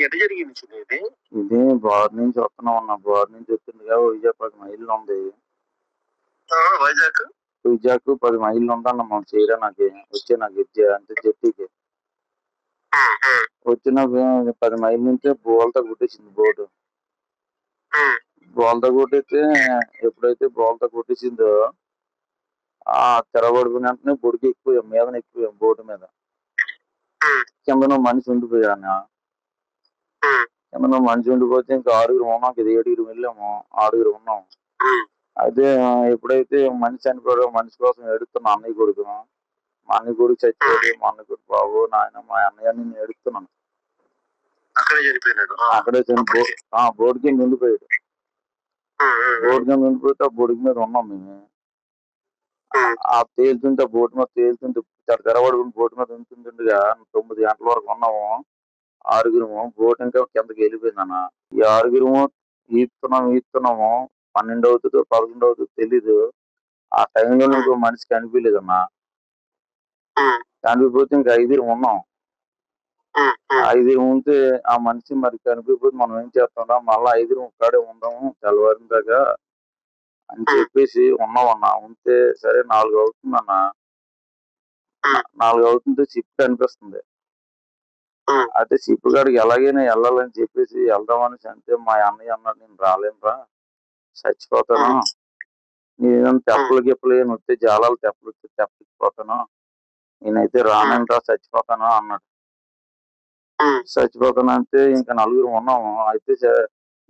ఎట్ట జరిగింది చిన్ని ఇది? ఇది బోర్ నుంచి వస్తున్నాం అన్న. బోర్ నుంచి వచ్చిందిగా వైజాగ్ 10 మైళ్ళు ఉంది. వైజాగ్? వైజాగ్ 10 మైళ్ళు ఉందన్న మనం చేయడానికి అంటే జట్టీకి. వచ్చిన 10 మైళ్ళ నుంచే బోల్తా కొట్టేసింది బోటు. బోల్తా కొట్టేస్తే ఎప్పుడైతే బోల్తా కొట్టేసిందో ఆ తెరబడిపోయిన వెంటనే బొడికి ఎక్కువ మీదన ఎక్కువ బోటు మీద కింద మనిషి ఉండిపోయాను. కింద మనిషి ఉండిపోతే ఇంకా 6 ఉన్నాం కదా, 7 వెళ్ళాము, 6 ఉన్నాం. అయితే ఎప్పుడైతే మనిషి చనిపోయాడో మనిషి కోసం ఏడుతున్నా అన్నయ్య కొడుకు. మా అన్నయ్య కొడుకు చచ్చిపోయాడు, మా అన్నయ్య కొడుకు బాబు నాయన మా అన్నయ్య నేను ఏడుస్తున్నాను. అక్కడే బోర్డు కింద ఉండిపోయాడు. బోర్డు కింద ఉండిపోతే ఆ బొడికి మీద ఉన్నాం మేము. ఆ తేలుతుంటే బోటు మీద తేలుతుంటే తెరబడుకుని బోటు మీద ఉంటుండగా 9 గంటల వరకు ఉన్నాము. 6 బోటు ఇంకా కిందకి వెళ్ళిపోయిందన్న. ఈ 6 ఈస్తున్నాము 12 అవుతుందో 11 అవుతుందో తెలీదు. ఆ టైంలో ఇంకో మనిషి కనిపించలేదన్నా. కనిపిపోతే ఇంకా 5 ఉన్నాం. 5 ఉంటే ఆ మనిషి మరి కనిపిపోతే మనం ఏం చేస్తాం, మళ్ళీ 5 ఒక్కడే ఉందాము తెల్లవారిన దాకా అని చెప్పేసి ఉన్నామన్నా. ఉంటే సరే 4 అవుతుందన్నా. 4 అవుతుంటే షిప్ కనిపిస్తుంది. అయితే షిప్ కాడికి ఎలాగైనా వెళ్ళాలని చెప్పేసి వెళ్దామని అంటే మా అన్నయ్య అన్నాడు, నేను రాలేనురా, చచ్చిపోతాను, నేను తెప్పలు గిప్పలు ఏమి వస్తే జాలాలు తెప్పలిపోతాను, నేనైతే రానంటా చచ్చిపోతాను అన్నాడు. చచ్చిపోతాను అంటే ఇంకా 4 ఉన్నాము. అయితే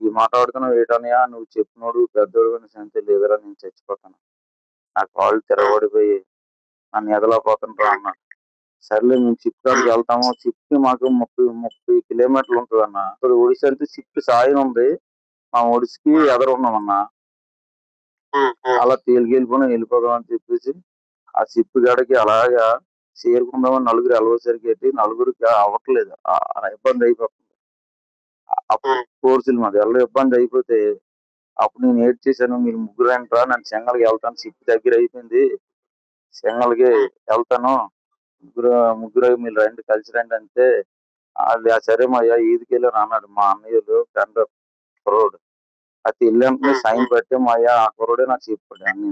ఈ మాట్లాడుతున్నావు ఏటనయా, నువ్వు చెప్పినోడు పెద్దోడు అంటే లేదురా నేను చచ్చిపోతాను, నా కాళ్ళు తిరగబడిపోయి నన్ను ఎదలపోతాను రా అన్నాడు. సర్లే మేము షిప్ కాడికి వెళ్తాము. షిప్ మాకు 30 కిలోమీటర్లు ఉంటుంది అన్న. ఇప్పుడు ఒడిశా అంటే షిప్ సాయం ఉంది, మా ఒడిసికి ఎదరున్నామన్నా. అలా వెళ్ళిపోదాం అని చెప్పేసి ఆ షిప్ కాడికి అలాగా చేరుకుందామని 4 వెళ్ళవసరికి 4కి అవ్వట్లేదు, ఇబ్బంది అయిపోతుంది. అప్పుడు కోర్సులు మాది ఎలా ఇబ్బంది అయిపోతే అప్పుడు నేను ఏడ్ చేశాను, మీరు 3 రా నన్ను చెంగల్కి వెళ్తాను, షిప్ దగ్గర అయిపోయింది, చెంగల్కి వెళ్తాను, ముగ్గురు మీరు రండి కలిసి రండి అంటే సరే మాయ్యా ఈదికి వెళ్ళాను అన్నాడు. మా అన్నయ్యలు ఫ్రెండ్ కుర్రోడు అయితే వెళ్ళాను సైన్ పెట్టి మాయ్యా ఆ కుర్రోడే నాకు చెప్పాడు అన్ని.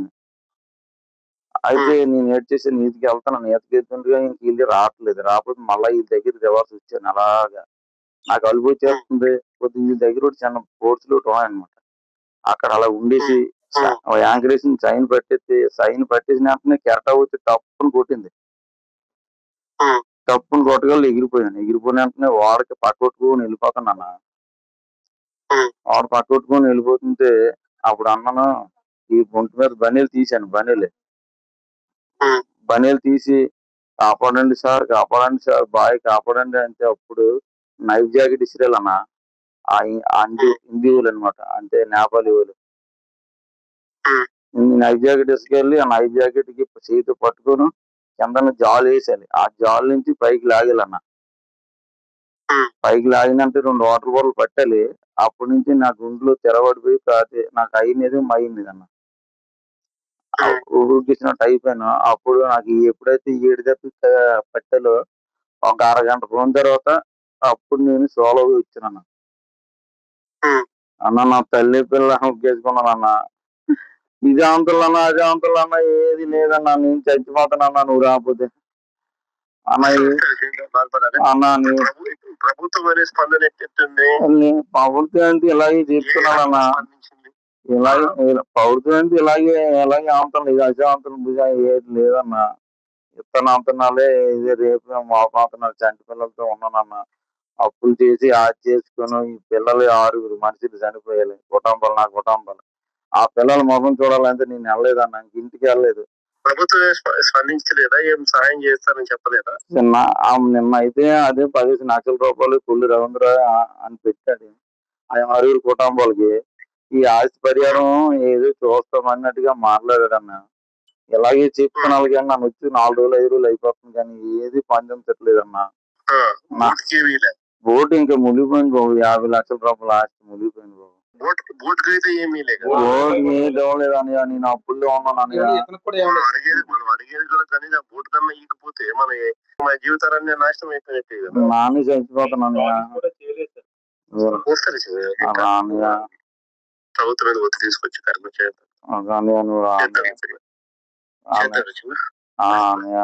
అయితే నేను ఏడ్ చేసి నీతికి వెళ్తాను, నీతికి వెళ్తుండగా ఇంక వీళ్ళు రాకపోతే మళ్ళీ వీళ్ళ దగ్గర రివర్స్ వచ్చాను. అలాగా నాకు అలుపు వచ్చేస్తుంది. కొద్దిగా వీళ్ళ దగ్గర చిన్న కోర్సులు అనమాట. అక్కడ అలా ఉండేసి యాంకరేజ్ సైన్ పట్టేసిన వెంటనే కెరటా వచ్చి తప్పుని కొట్టింది. తప్పుని కొట్టగల ఎగిరిపోయాను. ఎగిరిపోయిన వెంటనే వాడికి పక్కకొట్టుకుని వెళ్ళిపోతాను. వాడు పక్కకొట్టుకుని వెళ్ళిపోతుంటే అప్పుడు అన్నాను, ఈ గుంట మీద బనీలు తీశాను. బనీలు తీసి కాపాడండి సార్ బాయ్ కాపాడండి అంటే అప్పుడు నైఫ్ జాకెట్ ఇసిరేలన్నా. హిందీ వాళ్ళు అనమాట, అంటే నేపాలీ వాళ్ళు. నైఫ్ జాకెట్ ఇసుకెళ్ళి ఆ నైఫ్ జాకెట్ కి చేతి పట్టుకొని కింద జాలు వేసాలి. ఆ జాలు నుంచి పైకి లాగేలన్న. పైకి లాగినంటే 2 వాటర్ బాటిల్ పట్టాలి. అప్పటి నుంచి నా గుండెలో తెరబడిపోయి నాకు అయినది మైంది ఊరికిచ్చినట్టు అయిపోయాను. అప్పుడు నాకు ఎప్పుడైతే 7 దెబ్బ పట్టాలో ఒక అరగంట పోయిన తర్వాత అప్పుడు నేను సోలోగా వచ్చానన్న. అన్న నా తల్లి పిల్ల ఒగ్గేసుకున్నానన్న. ఇదే అంతులన్నా అదే అంతులన్నా ఏది లేదన్నా, నేను చచ్చిపోతానన్నా నువ్వు రాకపోతే అన్న. ప్రభుత్వం అనే స్పందన ప్రభుత్వం అంటే ఇలాగే చెప్తున్నానన్నా. ప్రభుత్వం అంటే ఎలాగే అంతలు ఇది అజాంతలు ఏది లేదన్నా. ఇత్తనం అంతనాలే ఇదే రేపు మోపంతనాలు చంటి పిల్లలతో ఉన్నానన్నా. అప్పులు చేసి చేసుకుని ఈ పిల్లలు 6 మనుషులు చనిపోయాలి. నా కుటుంబాలు ఆ పిల్లల ముఖం చూడాలంటే నేను వెళ్ళలేదన్నా, ఇంటికి వెళ్ళలేదు. ప్రభుత్వం స్పందించలేదా, ఏం సహాయం చేస్తారని చెప్పలేదా? నిన్న అయితే అదే 15 లక్షల రూపాయలు కొల్లు రవీంద్ర అని పెట్టాడు ఆ 6 కుటుంబాలకి. ఈ ఆస్తి పరిహారం ఏదో చూస్తామన్నట్టుగా మాట్లాడాడన్న. ఇలాగే చెప్తున్నాను కానీ నన్ను వచ్చి 4 రోజులు 5 రోజులు అయిపోతుంది కానీ ఏది పండించట్లేదన్నా. బోటు ఇంకా మునిగిపోయింది బాబు. 50 లక్షల రూపాయల ఆస్తి మునిగిపోయింది బాబు. బోట్ అయితే ఏమీ లేదు. నేను అప్పుల్లో ఉన్నాను. అడిగేది కూడా కనీసం బోట్ కన్నా ఈకపోతే మన జీవితాలన్నీ నాశనం అయిపోయినట్టే కదా. నాన్న చచ్చిపోతున్నాను. వస్తారు చిన్న ఇంకా అన్నయ్య ప్రభుత్వం మీద ఒత్తిడి తీసుకొచ్చి కర్మ చేద్దాం అన్నయ్య నువ్వు చేద్దాం చిన్న అన్నయ్య చేద్దాం చిన్న అన్నయ్య